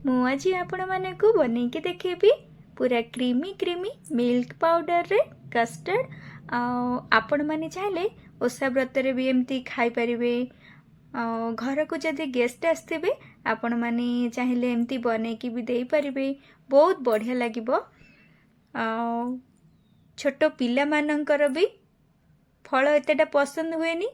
मु आज आपण मानकु बनैकी देखेबी पूरा क्रीमी क्रीमी मिल्क पाउडर रे कस्टर्ड। आपण माने चाहले ओषा व्रत रे भी एमती खाई परिबे। घर को जदि गेस्ट आसथिबे आपण माने चाहले एमती बनैकी भी देई परिबे, बहुत बढ़िया लागिबो। छोट पिला मानकर भी फल एतेटा पसंद हुएनी,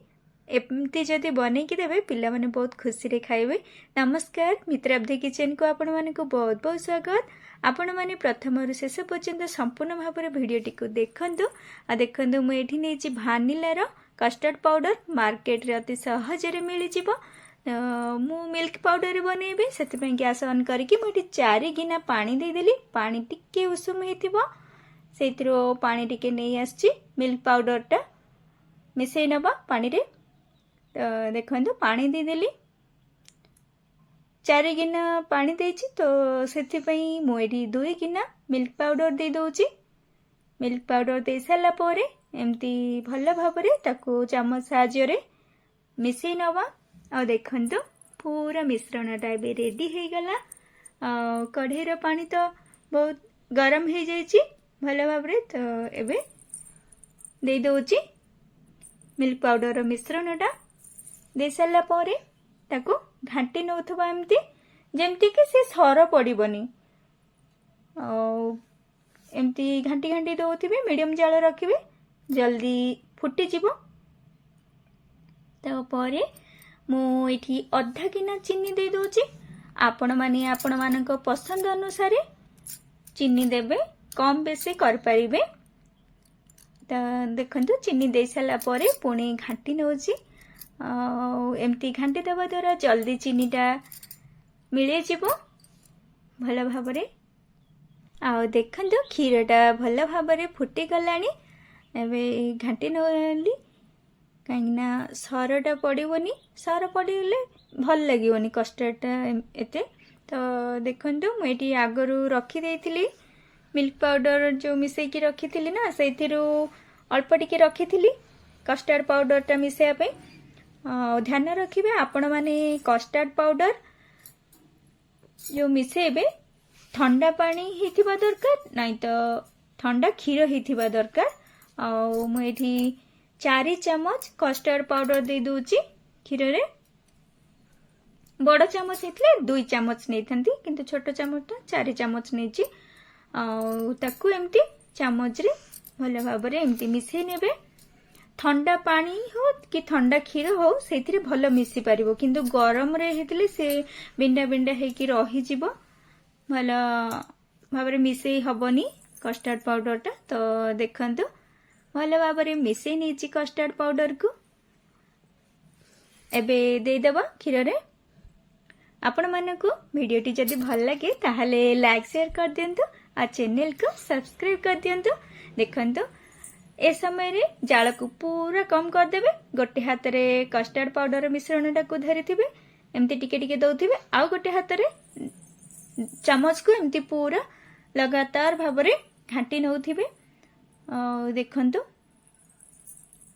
एमती जदि बनैकी देबे पिला माने बहुत खुशी रे खाइबे। नमस्कार, मित्राब्धि किचन को आपण मानकु बहुत बहुत स्वागत। आपण माने प्रथम रु शेष पर्यंत संपूर्ण भाव में भिडटी को देखंतु। देखंतु मु एठी नेछि भानिलार कस्टर्ड पाउडर, मार्केट रे अति सहज रे मिली जिवो। मु मिल्क पाउडर बनेबे, सेति पय गैस ऑन करके मु एठी 4 गिना पानी दे देली। पानी टिके उषुम हेतिबो, सेतिरो पानी टिके नै आछि मिल्क पाउडर टा मिसै नबा पानी रे। देखंतु पानी दे देली, 4 गिना पानी देछि तो सेति पय मु एठी 2 गिना मिल्क पाउडर दे दोछि। मिल्क पाउडर दे साला पोरे एमती भल भाबरे ताको चामच साहाय्य रे मिसै नवा। आ देखंतु पूरा मिश्रणटा बे रेडी हे गला। कढ़ेर पानी तो बहुत गरम हे जाइछि भल भाबरे। तो एबे दे दोछि मिल्क पाउडर मिश्रणटा। दे साला पोरे ताको घाटी नउथबा एमती जेमती कि से सर पड़िबनी। एमती घाटी घाटी दउथिबे, मीडियम जाल रखिबे, जल्दी फुटी जिवो। तापरे मु एठी आधा गिना चीनी दे दोछि। आपण माने आपण मानक पसंद अनुसार चीनी देबे, कम बेसी कर परिबे। त देखंतु चीनी दे साला परे पुणी घाटी नउछि। एमती घाटी देवा द्वारा जल्दी चीनीटा मिले जीवो भल भाबरे। देखंतु क्षीरटा भल भाबरे फुटी गलानी। एबे घाटी नली कहिना सरटा पड़िबोनी, सर पड़िले भल लागिबोनी कस्टर्डटा एते। तो देखंतु मु एटी आगरु रखी देइथिली मिल्क पाउडर जो मिसै की रखिथिली ना, सेथिरु अल्प टिके रखिथिली कस्टर्ड पाउडरटा मिसैया पे। ध्यान रखिबे आपण माने कस्टर्ड पाउडर जो मिसेबे ठंडा पानी हिथिबा दरकार, नहीं तो ठंडा क्षीर हिथिबा दरकार। मु एठी 4 चम्मच कस्टर्ड पाउडर दे दोछि क्षीर रे। बड़ चम्मच हेतले 2 चम्मच नै थंती, किंतु छोट चम्मचटा 4 चम्मच नेछि। ताकू एमती चम्मच रे भल भाबरे एमती मिसै नेबे। ठंडा पानी हो कि ठंडा क्षीर हो सेथिरे भल मिसी पारिबो, किंतु गरम रे हेतले से बिंडा बिंडा हे कि रही जिवो, भल भाबरे मिसै हबनी कस्टर्ड पाउडर टा। तो देखंतु भल भाबरे मिसै नेछि कस्टर्ड पाउडर को। एबे दे देबा क्षीर रे। आपण मानकु वीडियोटी जदि भल लागे ताहाले लाइक शेयर कर दियंतु आ चैनल को सब्सक्राइब कर दियंतु। देखंतु ए समय रे जाल को पूरा कम कर देबे। गोटे हाथ रे कस्टर्ड पाउडर मिश्रणटा को धरिथिबे, एमती टिके टिके दउथिबे, आ गोटे हाथ रे चामच को एमती पूरा लगातार भाबरे घाटी नउथिबे। देखंतु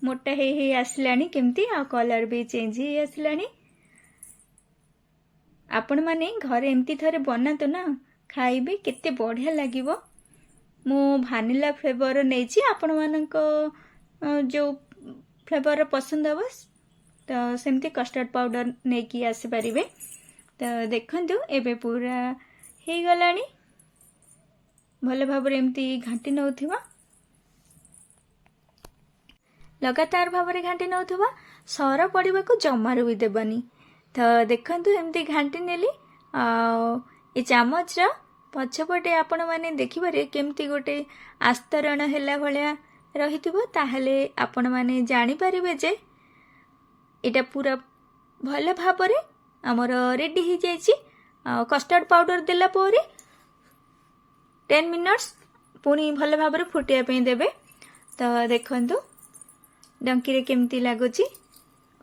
मोटा हे आसलानी केमती, आ कलर भी चेंज हे आसलानी। आपण माने घर एमती थरे बनातो ना, खाइबे केते बढ़िया लागिबो। मु भानिला फ्लेवर नेछि, आपण मानक जो फ्लेवर पसंद हबस तो सेमती कस्टर्ड पाउडर नेकी आसी परिबे। तो देखंतु एबे पूरा हे गलानी भले भाबरे एमती घाटी नउथिबा, लगातार भाबरे घाटी नउथिबा, सर पड़िबा को जमारू भी देबनी। तो देखंतु एमती घाटी नेली। ए चामच रा पछपटे आपण माने देखिबारे केमती गोटे आस्तरण हेला भलिया रहिथिबो, ताहले आपण माने जानि परिबे जे एटा पूरा भल भाबरे हमर रेडी हो जाइछि। कस्टर्ड पाउडर देला पोरे 10 मिनिट्स पुनी भल भाबरे फुटिया पे देबे। तो देखंतु डंकी रे केमती लागुछि,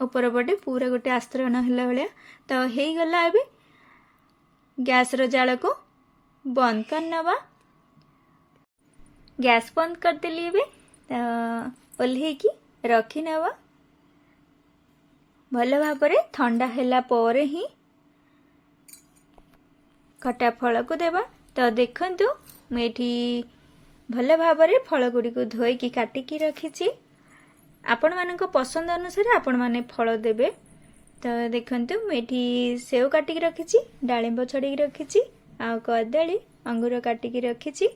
ऊपर पटे पूरा गोटे आस्तरण हेला भलिया। तो हेई गला। एबे गैस रो जाल को बंद कर नवा। गैस बंद कर देली। एबे ओल्हे की रखी नवा। भल भाबरे ठंडा हेला पोरे ही କଟା ଫଳକୁ ଦେବା। ତ ଦେଖନ୍ତୁ ମୁଁ ଏଠି ଭଲ ଭାବରେ ଫଳ ଗୁଡ଼ିକୁ ଧୋଇକି କାଟିକି ରଖିଛି। ଆପଣମାନଙ୍କ ପସନ୍ଦ ଅନୁସାରେ ଆପଣମାନେ ଫଳ ଦେବେ। ତ ଦେଖନ୍ତୁ ମୁଁ ଏଠି ସେଓ କାଟିକି ରଖିଛି, ଡାଳିମ୍ବ ଛଡ଼େଇକି ରଖିଛି, ଆଉ କଦଳୀ ଅଙ୍ଗୁର କାଟିକି ରଖିଛି।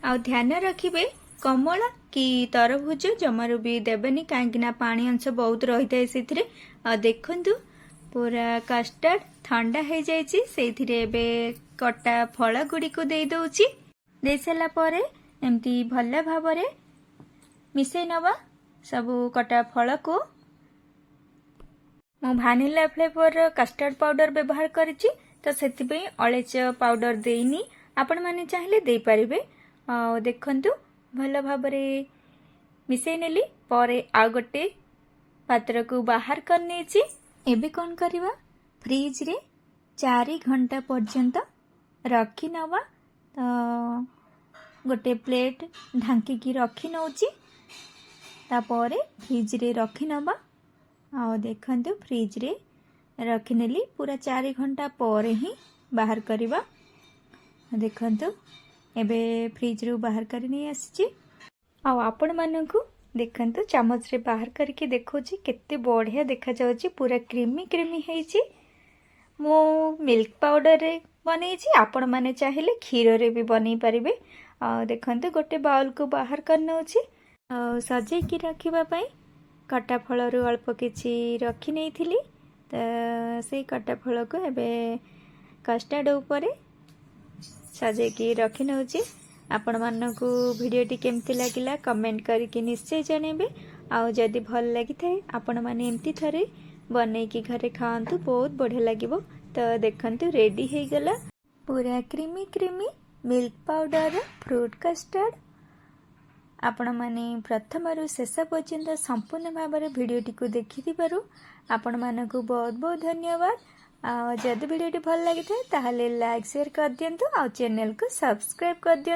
ଆଉ ଧ୍ୟାନ ରଖିବେ କମଳା କି ତରଭୁଜ ଜମାରୁ ବି ଦେବେନି, କାହିଁକି ନା ପାଣି ଅଂଶ ବହୁତ ରହିଥାଏ ସେଥିରେ। ଆଉ ଦେଖନ୍ତୁ ପୁରା କଷ୍ଟାର୍ଡ ଥଣ୍ଡା ହେଇଯାଇଛି, ସେଇଥିରେ ଏବେ କଟା ଫଳ ଗୁଡ଼ିକୁ ଦେଇ ଦେଉଛି। ଦେଇ ସାରିଲା ପରେ ଏମିତି ଭଲ ଭାବରେ ମିଶେଇ ନେବା ସବୁ କଟା ଫଳକୁ। ମୁଁ ଭାନିଲା ଫ୍ଲେଭରର କଷ୍ଟାର୍ଡ ପାଉଡର ବ୍ୟବହାର କରିଛି, ତ ସେଥିପାଇଁ ଅଳେଇଚ ପାଉଡର ଦେଇନି। ଆପଣମାନେ ଚାହିଁଲେ ଦେଇପାରିବେ। ଆଉ ଦେଖନ୍ତୁ ଭଲ ଭାବରେ ମିଶେଇ ନେଲି ପରେ ଆଉ ଗୋଟେ ପାତ୍ରକୁ ବାହାର କରିନେଇଛି। ଏବେ କ'ଣ କରିବା, ଫ୍ରିଜରେ 4 ଘଣ୍ଟା ପର୍ଯ୍ୟନ୍ତ ରଖିନେବା। ତ ଗୋଟେ ପ୍ଲେଟ୍ ଢାଙ୍କିକି ରଖି ନେଉଛି, ତାପରେ ଫ୍ରିଜରେ ରଖିନେବା। ଆଉ ଦେଖନ୍ତୁ ଫ୍ରିଜରେ ରଖିନେଲି, ପୁରା 4 ଘଣ୍ଟା ପରେ ହିଁ ବାହାର କରିବା। ଦେଖନ୍ତୁ ଏବେ ଫ୍ରିଜରୁ ବାହାର କରି ନେଇ ଆସିଛି। ଆଉ ଆପଣମାନଙ୍କୁ ଦେଖନ୍ତୁ ଚାମଚରେ ବାହାର କରିକି ଦେଖାଉଛି, କେତେ ବଢ଼ିଆ ଦେଖାଯାଉଛି, ପୁରା କ୍ରିମି କ୍ରିମି ହେଇଛି। ମୁଁ ମିଲ୍କ ପାଉଡରରେ ବନେଇଛି, ଆପଣମାନେ ଚାହିଁଲେ କ୍ଷୀରରେ ବି ବନେଇ ପାରିବେ। ଆଉ ଦେଖନ୍ତୁ ଗୋଟେ ବାଉଲକୁ ବାହାର କରି ନେଉଛି। ଆଉ ସଜେଇକି ରଖିବା ପାଇଁ କଟା ଫଳରୁ ଅଳ୍ପ କିଛି ରଖି ନେଇଥିଲି, ତ ସେଇ କଟା ଫଳକୁ ଏବେ କଷ୍ଟାର୍ଡ ଉପରେ ସଜେଇକି ରଖି ନେଉଛି। ଆପଣମାନଙ୍କୁ ଭିଡ଼ିଓଟି କେମିତି ଲାଗିଲା କମେଣ୍ଟ କରିକି ନିଶ୍ଚୟ ଜଣାଇବେ। ଆଉ ଯଦି ଭଲ ଲାଗିଥାଏ ଆପଣମାନେ ଏମିତି ଥରେ ବନେଇକି ଘରେ ଖାଆନ୍ତୁ, ବହୁତ ବଢ଼ିଆ ଲାଗିବ। ତ ଦେଖନ୍ତୁ ରେଡ଼ି ହେଇଗଲା ପୁରା creamy creamy milk powder fruit custard. ଆପଣମାନେ ପ୍ରଥମରୁ ଶେଷ ପର୍ଯ୍ୟନ୍ତ ସମ୍ପୂର୍ଣ୍ଣ ଭାବରେ ଭିଡ଼ିଓଟିକୁ ଦେଖିଥିବାରୁ ଆପଣମାନଙ୍କୁ ବହୁତ ବହୁତ ଧନ୍ୟବାଦ। ଆଉ ଯଦି ଭିଡ଼ିଓଟି ଭଲ ଲାଗିଥାଏ ତାହେଲେ ଲାଇକ୍ ସେୟାର କରିଦିଅନ୍ତୁ, ଆଉ ଚ୍ୟାନେଲକୁ ସବସ୍କ୍ରାଇବ୍ କରିଦିଅନ୍ତୁ।